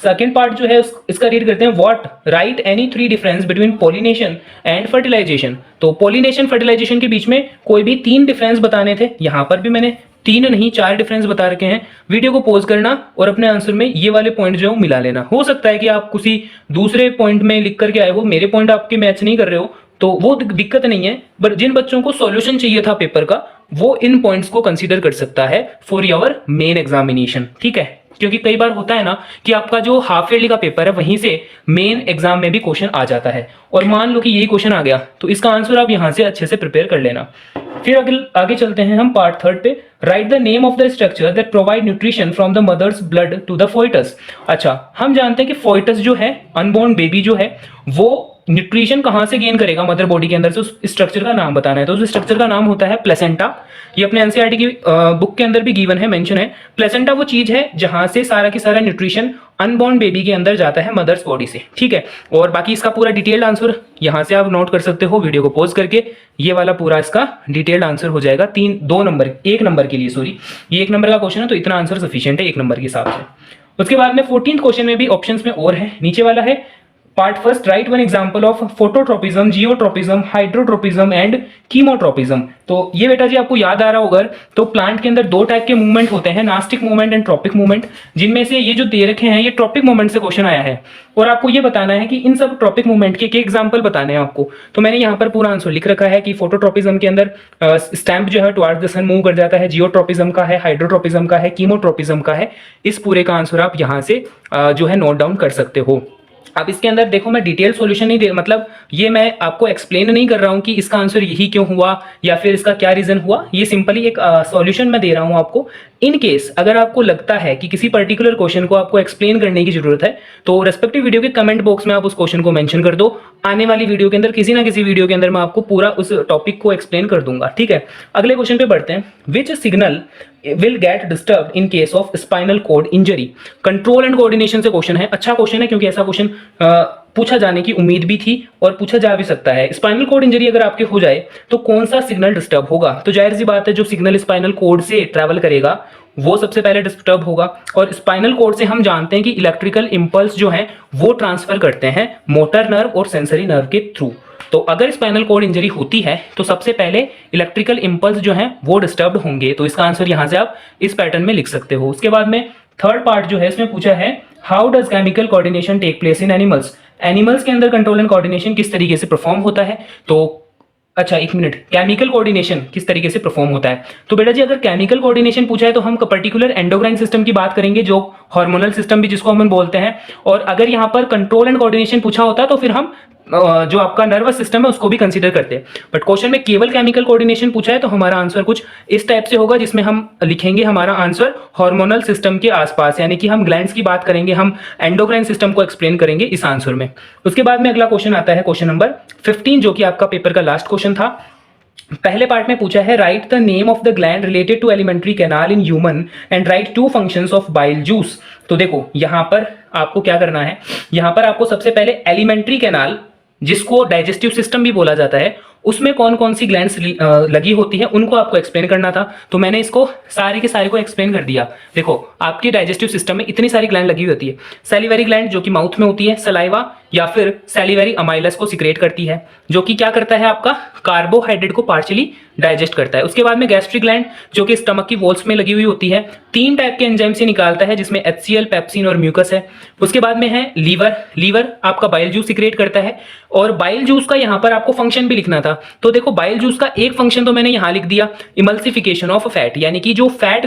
सेकंड पार्ट जो है इसका रीड करते हैं, what write any 3 difference between pollination and fertilization. तो पॉलिनेशन फर्टिलाइजेशन के बीच में कोई भी 3 डिफरेंस बताने थे, यहां पर भी मैंने 3 नहीं 4 डिफरेंस बता रखे हैं। वीडियो को पॉज करना और अपने आंसर में ये वाले पॉइंट जो है मिला लेना। हो सकता है कि आप किसी दूसरे पॉइंट में लिख करके आए हो, मेरे पॉइंट आपके मैच नहीं कर रहे हो, तो वो दिक्कत नहीं है, बट जिन बच्चों को सॉल्यूशन चाहिए था पेपर का वो इन पॉइंट्स को कंसीडर कर सकता है फॉर योर मेन एग्जामिनेशन। ठीक है, क्योंकि कई बार होता है ना कि आपका जो हाफ ईयरली का पेपर है वहीं से मेन एग्जाम में भी क्वेश्चन आ जाता है, और मान लो कि यही क्वेश्चन आ गया तो इसका आंसर आप यहां से अच्छे से प्रिपेयर कर लेना। फिर आगे चलते हैं हम पार्ट 3 पे। Write the name of the structure that provide nutrition from the mother's blood to the foetus. अच्छा, हम जानते हैं कि फोइटस जो है, अनबॉर्न बेबी जो है, वो न्यूट्रिशन कहां से गेन करेगा मदर बॉडी के अंदर से, उस स्ट्रक्चर का नाम बताना है। तो उस स्ट्रक्चर का नाम होता है प्लेसेंटा। ये अपने एनसीईआरटी की बुक के अंदर भी गिवन है, मेंशन है। प्लेसेंटा वो चीज है जहां से सारा की सारा न्यूट्रिशन अनबॉर्न बेबी के अंदर जाता है मदर्स बॉडी से। ठीक है, और बाकी इसका पूरा डिटेल्ड आंसर यहां से आप नोट कर सकते हो वीडियो को पॉज करके। ये वाला पूरा इसका डिटेल्ड आंसर हो जाएगा 1 नंबर के लिए, सॉरी ये 1 नंबर का क्वेश्चन है तो इतना आंसर सफिशिएंट है 1 नंबर के हिसाब से। उसके बाद में 14th क्वेश्चन में भी ऑप्शंस में और है, नीचे वाला है part first, right one example of phototropism, geotropism, hydrotropism and chemotropism. तो ये बेटा जी आपको याद आ रहा होगा, तो प्लांट के अंदर दो टाइप के मूवमेंट होते हैं, nastic movement and tropic movement, जिनमें से ये जो दे रखे हैं ये ट्रॉपिक मूवमेंट से क्वेश्चन आया है और आपको ये बताना है कि इन सब ट्रॉपिक मूवमेंट के एग्जाम्पल बताने हैं आपको। तो मैंने यहाँ पर पूरा आंसर लिख रखा है कि फोटोट्रोपिज्म के अंदर स्टैम्प जो है टुवर्ड्स द सन मूव कर जाता है, जियोट्रोपिज्म का है, हाइड्रोट्रोपिज्म का है, कीमोट्रोपिज्म का है। इस पूरे का आंसर आप यहाँ से जो है नोट डाउन कर सकते हो। अब इसके अंदर देखो मैं डिटेल सॉल्यूशन नहीं दे, मतलब ये मैं आपको एक्सप्लेन नहीं कर रहा हूँ कि इसका आंसर यही क्यों हुआ या फिर इसका क्या रीजन हुआ, ये सिंपली एक सॉल्यूशन मैं दे रहा हूँ आपको। इन केस अगर आपको लगता है कि किसी पर्टिकुलर क्वेश्चन को आपको एक्सप्लेन करने की जरूरत है तो रेस्पेक्टिव वीडियो के कमेंट बॉक्स में आप उस क्वेश्चन को मेंशन कर दो। आने वाली वीडियो के अंदर किसी ना किसी वीडियो के अंदर मैं आपको पूरा उस टॉपिक को एक्सप्लेन कर दूंगा, ठीक है। अगले क्वेश्चन पे बढ़ते हैं। Which signal will get disturbed in case of spinal cord injury? Control and coordination से क्वेश्चन है, अच्छा क्वेश्चन है क्योंकि ऐसा क्वेश्चन पूछा जाने की उम्मीद भी थी और पूछा जा भी सकता है। स्पाइनल कोड इंजरी अगर आपके हो जाए तो कौन सा सिग्नल डिस्टर्ब होगा? तो जाहिर सी बात है जो सिग्नल स्पाइनल कोड से ट्रैवल करेगा वो सबसे पहले डिस्टर्ब होगा। और स्पाइनल कोड से हम जानते हैं कि इलेक्ट्रिकल इंपल्स जो है वो ट्रांसफर करते हैं मोटर नर्व और सेंसरी नर्व के थ्रू। तो अगर स्पाइनल कोड इंजरी होती है तो सबसे पहले इलेक्ट्रिकल इंपल्स जो हैं वो डिस्टर्ब होंगे। तो इसका आंसर यहां से आप इस पैटर्न में लिख सकते हो। उसके बाद में थर्ड पार्ट जो है इसमें पूछा है how does chemical coordination take place in animals? Animals के अंदर कंट्रोल एंड कोऑर्डिनेशन किस तरीके से परफॉर्म होता है? तो अच्छा एक मिनट, केमिकल कोऑर्डिनेशन किस तरीके से परफॉर्म होता है? तो बेटा जी अगर केमिकल कोऑर्डिनेशन पूछा है तो हम पर्टिकुलर एंडोक्राइन सिस्टम की बात करेंगे, जो हार्मोनल सिस्टम भी जिसको हम बोलते हैं। और अगर यहाँ पर कंट्रोल एंड कोऑर्डिनेशन पूछा होता है तो फिर हम जो आपका नर्वस सिस्टम है उसको भी कंसीडर करते हैं। बट क्वेश्चन में केवल केमिकल कोऑर्डिनेशन पूछा है तो हमारा आंसर कुछ इस टाइप से होगा जिसमें हम लिखेंगे हमारा आंसर हार्मोनल सिस्टम के आसपास, यानी कि हम ग्लैंड्स की बात करेंगे, हम एंडोक्राइन सिस्टम को एक्सप्लेन करेंगे इस आंसर में। उसके बाद में अगला क्वेश्चन आता है क्वेश्चन नंबर 15, जो कि आपका पेपर का लास्ट क्वेश्चन था। पहले पार्ट में पूछा है write the name of the gland related to alimentary canal in human and write two functions of bile juice. तो देखो यहां पर आपको क्या करना है, यहां पर आपको सबसे पहले एलिमेंट्री कैनाल जिसको डाइजेस्टिव सिस्टम भी बोला जाता है उसमें कौन कौन सी ग्लैंड्स लगी होती है उनको आपको एक्सप्लेन करना था। तो मैंने इसको सारे के सारे को एक्सप्लेन कर दिया। देखो आपके डाइजेस्टिव सिस्टम में इतनी सारी ग्लैंड लगी होती है। सैलिवरी ग्लैंड जो कि माउथ में होती है, सलाइवा या फिर सैलिवरी अमाइलस को सिक्रेट करती है, जो कि क्या करता है आपका कार्बोहाइड्रेट को पार्शियली डाइजेस्ट करता है। उसके बाद में गैस्ट्रिक ग्लैंड जो कि स्टमक की वॉल्स में लगी हुई होती है, 3 टाइप के एंजाइम से निकालता है जिसमें HCl, पेप्सिन और म्यूकस है। उसके बाद में है लीवर, लीवर आपका बाइल जूस सिक्रेट करता है। और बाइल जूस का यहाँ पर आपको फंक्शन भी लिखना था। तो देखो बाइल जूस का एक फंक्शन तो मैंने यहाँ लिख दिया, इमल्सिफिकेशन ऑफ फैट, यानी कि जो फैट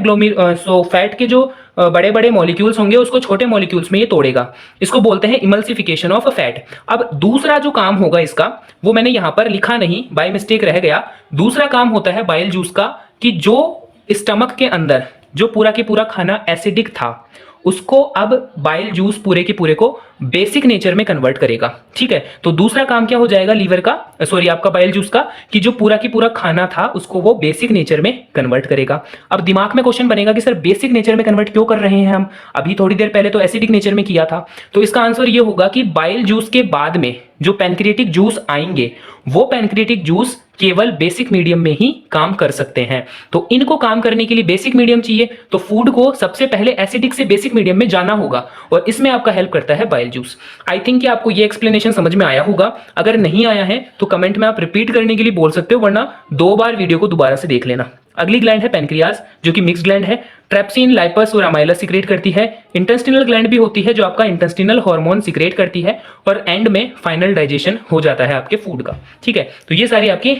फैट के जो बड़े बड़े मॉलिक्यूल्स होंगे उसको छोटे मॉलिक्यूल्स में ये तोड़ेगा, इसको बोलते हैं इमल्सिफिकेशन ऑफ फैट। अब दूसरा जो काम होगा इसका वो मैंने यहां पर लिखा नहीं, बाय मिस्टेक रह गया। दूसरा काम होता है बाइल जूस का कि जो स्टमक के अंदर जो पूरा के पूरा खाना एसिडिक था उसको अब बाइल जूस पूरे के पूरे को बेसिक नेचर में कन्वर्ट करेगा, ठीक है। तो दूसरा काम क्या हो जाएगा लीवर का, सॉरी आपका बाइल जूस का, कि जो पूरा की पूरा खाना था उसको वो बेसिक नेचर में कन्वर्ट करेगा। अब दिमाग में क्वेश्चन बनेगा कि सर बेसिक नेचर में कन्वर्ट क्यों कर रहे हैं हम, अभी थोड़ी देर पहले तो एसिडिक नेचर में किया था। तो इसका आंसर ये होगा कि बाइल जूस के बाद में जो पैनक्रिएटिक जूस आएंगे वो पैनक्रिएटिक जूस केवल बेसिक मीडियम में ही काम कर सकते हैं। तो इनको काम करने के लिए बेसिक मीडियम चाहिए, तो फूड को सबसे पहले एसिडिक से बेसिक मीडियम में जाना होगा और इसमें आपका हेल्प करता है बाइल जूस। आई थिंक कि आपको ये एक्सप्लेनेशन समझ में आया होगा। अगर नहीं आया है तो कमेंट में आप रिपीट करने के लिए बोल सकते हो, वरना 2 बार वीडियो को दोबारा से देख लेना। अगली ग्लैंड है पेनक्रियाज जो कि मिक्स्ड ग्लैंड है, ट्रेप्सिन, लाइपस और अमाइलस सिक्रेट करती है। इंटेस्टिनल ग्लैंड भी होती है जो आपका इंटेस्टिनल हार्मोन सिक्रेट करती है और एंड में फाइनल डाइजेशन हो जाता है आपके फूड का, ठीक है। तो ये सारी आपकी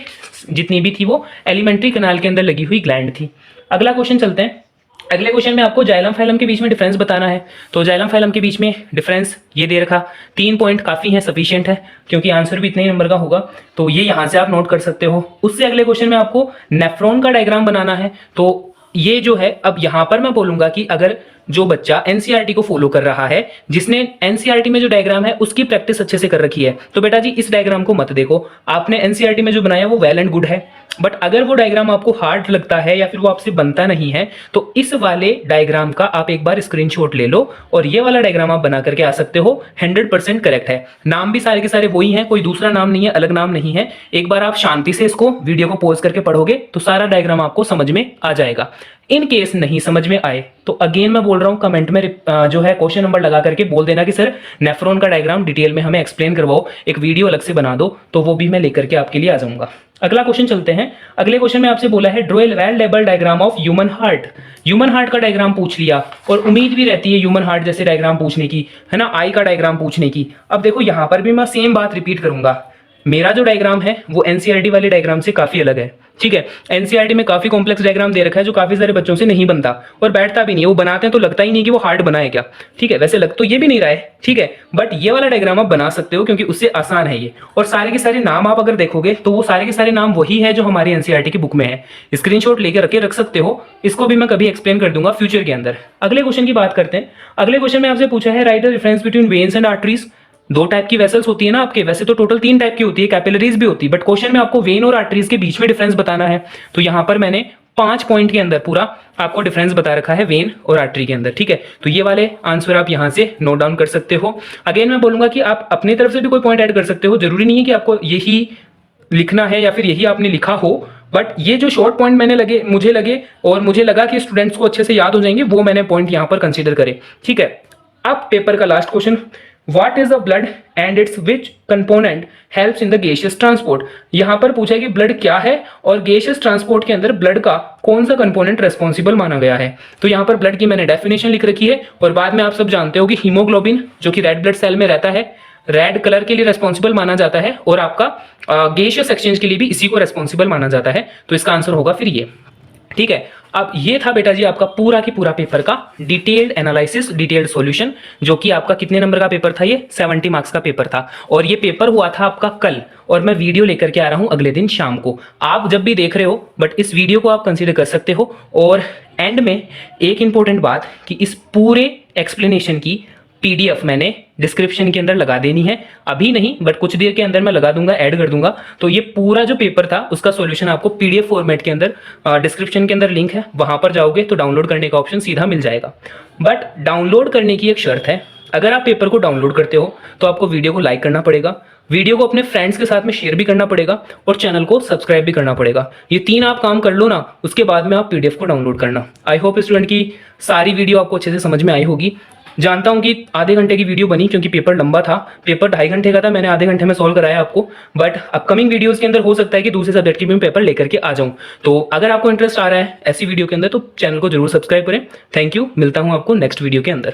जितनी भी थी वो एलिमेंट्री कैनाल के अंदर लगी हुई ग्लैंड थी। अगला क्वेश्चन चलते हैं। अगले क्वेश्चन में आपको जाइलम फाइलम के बीच में डिफरेंस बताना है। तो जाइलम फाइलम के बीच में डिफरेंस ये दे रखा, 3 पॉइंट काफी है, सफिशिएंट है, क्योंकि आंसर भी इतने ही नंबर का होगा। तो ये यहां से आप नोट कर सकते हो। उससे अगले क्वेश्चन में आपको नेफ्रॉन का डायग्राम बनाना है। तो ये जो है, अब यहां पर मैं बोलूंगा कि अगर जो बच्चा एनसीईआरटी को फॉलो कर रहा है, जिसने एनसीईआरटी में जो डायग्राम है उसकी प्रैक्टिस अच्छे से कर रखी है, तो बेटा जी इस डायग्राम को मत देखो। आपने एनसीईआरटी में जो बनाया वो वेल एंड गुड है, बट अगर वो डायग्राम आपको हार्ड लगता है या फिर वो आपसे बनता नहीं है तो इस वाले डायग्राम का आप एक बार स्क्रीनशॉट ले लो और ये वाला डायग्राम आप बना करके आ सकते हो। 100% करेक्ट है। नाम भी सारे के सारे वही हैं, कोई दूसरा नाम नहीं है, अलग नाम नहीं है। एक बार आप शांति से इसको वीडियो को पॉज करके पढ़ोगे तो सारा डायग्राम आपको समझ में आ जाएगा। इन केस नहीं समझ में आए तो अगेन मैं बोल रहा हूँ कमेंट में जो है क्वेश्चन नंबर लगा करके बोल देना कि सर नेफ्रॉन का डायग्राम डिटेल में हमें एक्सप्लेन करवाओ, एक वीडियो अलग से बना दो, तो वो भी मैं लेकर के आपके लिए आ जाऊंगा। अगला क्वेश्चन चलते हैं। अगले क्वेश्चन में आपसे बोला है draw a well label diagram of human heart. Human heart का डायग्राम पूछ लिया और उम्मीद भी रहती है ह्यूमन हार्ट जैसे डायग्राम पूछने की, है ना, आई का डायग्राम पूछने की। अब देखो यहां पर भी मैं सेम बात रिपीट करूंगा, मेरा जो डायग्राम है वो एनसीईआरटी वाले डायग्राम से काफी अलग है, ठीक है। एनसीईआरटी में काफी कॉम्प्लेक्स डायग्राम दे रखा है जो काफी सारे बच्चों से नहीं बनता और बैठता भी नहीं है, वो बनाते हैं तो लगता ही नहीं कि वो हार्ड बनाए क्या, ठीक है। वैसे लग तो ये भी नहीं रहा है, ठीक है, बट ये वाला डायग्राम आप बना सकते हो क्योंकि उससे आसान है ये। और सारे के सारे नाम आप अगर देखोगे तो वो सारे के सारे नाम वही है जो हमारी एनसीईआरटी की बुक में है, स्क्रीनशॉट लेके रख सकते हो। इसको भी मैं कभी एक्सप्लेन कर दूंगा फ्यूचर के अंदर। अगले क्वेश्चन की बात करते हैं। अगले क्वेश्चन में आपसे पूछा है write the difference between veins and arteries. दो टाइप की वेसल्स होती है ना आपके, वैसे तो टोटल 3 टाइप की होती है, कैपिलरीज भी होती है, बट क्वेश्चन में आपको वेन और आर्टरीज के बीच में डिफरेंस बताना है। तो यहां पर मैंने 5 पॉइंट के अंदर पूरा आपको डिफरेंस बता रखा है वेन और आर्टरी के अंदर, ठीक है। तो ये वाले आंसर आप यहां से नोट डाउन कर सकते हो। अगेन मैं बोलूंगा कि आप अपनी तरफ से भी कोई पॉइंट ऐड कर सकते हो, जरूरी नहीं है कि आपको यही लिखना है या फिर यही आपने लिखा हो, बट ये जो शॉर्ट पॉइंट मुझे लगे और मुझे लगा कि स्टूडेंट्स को अच्छे से याद हो जाएंगे, वो मैंने पॉइंट यहां पर कंसीडर करे, ठीक है। अब पेपर का last question, What is the blood and its which component helps in the gaseous transport। यहां पर पूछा है कि ब्लड क्या है और gaseous transport के अंदर ब्लड का कौन सा कंपोनेंट रेस्पॉन्सिबल माना गया है। तो यहां पर ब्लड की मैंने डेफिनेशन लिख रखी है और बाद में आप सब जानते हो कि हीमोग्लोबिन जो कि रेड ब्लड सेल में रहता है, रेड कलर के लिए रेस्पॉन्सिबल माना जाता है और आपका गेशियस एक्सचेंज के लिए भी इसी को रेस्पॉन्सिबल माना जाता है। तो इसका आंसर होगा फिर ये, ठीक है। अब ये था बेटा जी आपका पूरा की पूरा पेपर का डिटेल्ड एनालिसिस, डिटेल्ड सॉल्यूशन, जो कि आपका कितने नंबर का पेपर था, ये 70 मार्क्स का पेपर था। और ये पेपर हुआ था आपका कल और मैं वीडियो लेकर के आ रहा हूं अगले दिन शाम को। आप जब भी देख रहे हो बट इस वीडियो को आप कंसीडर कर सकते हो। और एंड में एक इंपॉर्टेंट बात कि इस पूरे एक्सप्लेनेशन की पीडीएफ मैंने डिस्क्रिप्शन के अंदर लगा देनी है, अभी नहीं बट कुछ देर के अंदर मैं लगा दूंगा, ऐड कर दूंगा। तो ये पूरा जो पेपर था उसका सॉल्यूशन आपको पीडीएफ फॉर्मेट के अंदर डिस्क्रिप्शन के अंदर लिंक है, वहां पर जाओगे तो डाउनलोड करने का ऑप्शन सीधा मिल जाएगा। बट डाउनलोड करने की एक शर्त है, अगर आप पेपर को डाउनलोड करते हो तो आपको वीडियो को लाइक करना पड़ेगा, वीडियो को अपने फ्रेंड्स के साथ में शेयर भी करना पड़ेगा और चैनल को सब्सक्राइब भी करना पड़ेगा। ये 3 आप काम कर लो ना, उसके बाद में आप पीडीएफ को डाउनलोड करना। आई होप स्टूडेंट की सारी वीडियो आपको अच्छे से समझ में आई होगी। जानता हूं कि आधे घंटे की वीडियो बनी क्योंकि पेपर लंबा था, पेपर 2.5 घंटे का था, मैंने आधे घंटे में सॉल्व कराया आपको। बट अपकमिंग वीडियोस के अंदर हो सकता है कि दूसरे सब्जेक्ट की भी पेपर लेकर के आ जाऊं। तो अगर आपको इंटरेस्ट आ रहा है ऐसी वीडियो के अंदर तो चैनल को जरूर सब्सक्राइब करें। थैंक यू, मिलता हूं आपको नेक्स्ट वीडियो के अंदर।